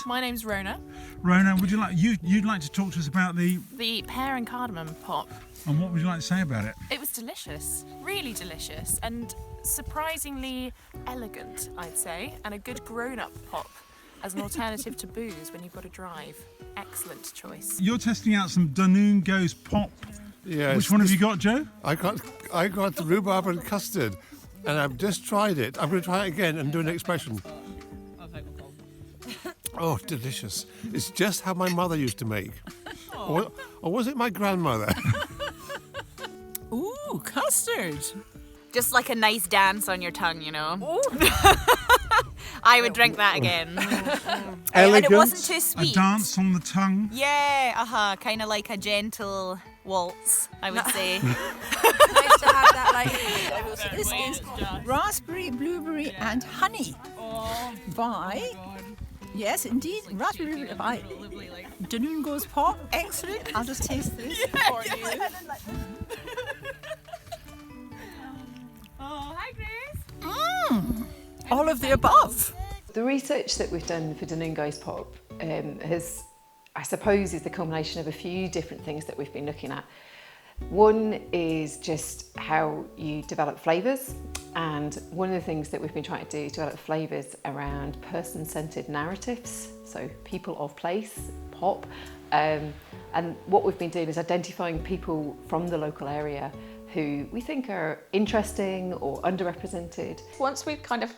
My name's Rona. Rona, would you like you'd like to talk to us about the pear and cardamom pop. and what would you like to say about it? It was delicious, really delicious, and surprisingly elegant, I'd say, and a good grown-up pop as an alternative to booze when you've got to drive. Excellent choice. You're testing out some Dunoon Goes POP. Yes. Which one have you got, Joe? I got the rhubarb and custard, and I've just tried it. I'm going to try it again and do an expression. Oh, delicious. It's just how my mother used to make. Or was it my grandmother? Ooh, custard. Just like a nice dance on your tongue, you know. I would drink that again. And it wasn't too A sweet. dance on the tongue. Yeah, kind of like a gentle waltz, I would say. Nice to have that. This is raspberry, blueberry, and honey by. Yes, indeed, raspberry, blueberry by Dunoon Goes POP. Excellent. I'll just taste this for you. Oh, hi, Grace. All of the above. The research that we've done for Dunoon Goes POP is the culmination of a few different things that we've been looking at. One is just how you develop flavours, and one of the things that we've been trying to do is develop flavours around person-centred narratives, so people of place, pop, and what we've been doing is identifying people from the local area who we think are interesting or underrepresented. Once we've kind of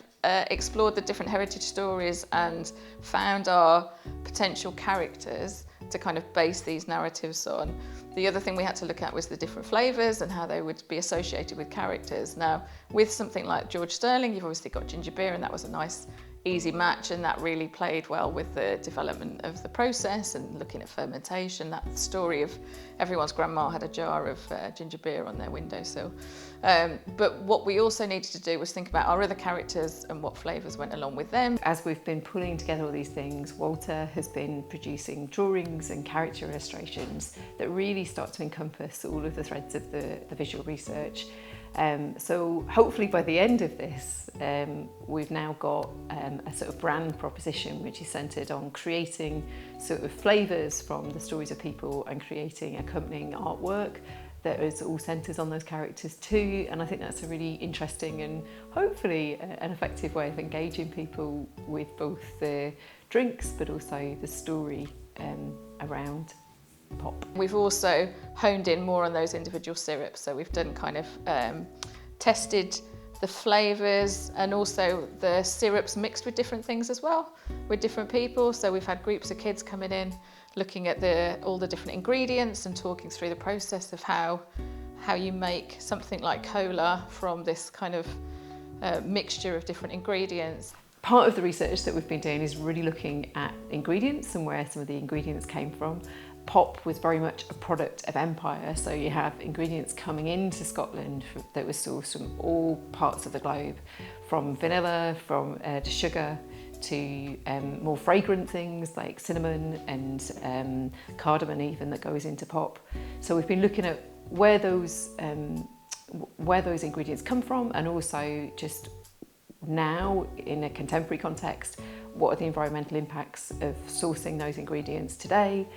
explored the different heritage stories and found our potential characters to kind of base these narratives on, the other thing we had to look at was the different flavours and how they would be associated with characters. Now, with something like George Sterling, you've obviously got ginger beer, and that was a nice easy match, and that really played well with the development of the process and looking at fermentation. That story of everyone's grandma had a jar of ginger beer on their windowsill. But what we also needed to do was think about our other characters and what flavours went along with them. As we've been pulling together all these things, Walter has been producing drawings and character illustrations that really start to encompass all of the threads of the visual research. So hopefully by the end of this, we've now got a sort of brand proposition which is centred on creating sort of flavours from the stories of people and creating accompanying artwork that is all centres on those characters too. And I think that's a really interesting and hopefully an effective way of engaging people with both the drinks but also the story around pop. We've also honed in more on those individual syrups, so we've done kind of tested the flavours and also the syrups mixed with different things as well, with different people. So we've had groups of kids coming in, looking at all the different ingredients and talking through the process of how you make something like cola from this kind of mixture of different ingredients. Part of the research that we've been doing is really looking at ingredients and where some of the ingredients came from. Pop was very much a product of empire, so you have ingredients coming into Scotland that were sourced from all parts of the globe, from vanilla, to sugar, to more fragrant things like cinnamon and cardamom even that goes into pop. So we've been looking at where those ingredients come from, and also just now in a contemporary context, what are the environmental impacts of sourcing those ingredients today,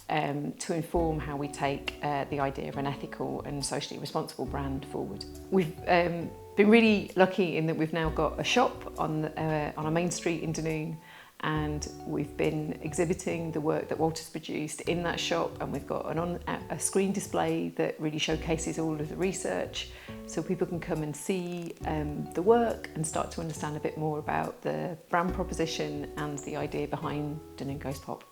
to inform how we take the idea of an ethical and socially responsible brand forward. We've been really lucky in that we've now got a shop on a main street in Dunoon, and we've been exhibiting the work that Walter's produced in that shop, and we've got a screen display that really showcases all of the research, so people can come and see the work and start to understand a bit more about the brand proposition and the idea behind Dunoon Goes POP.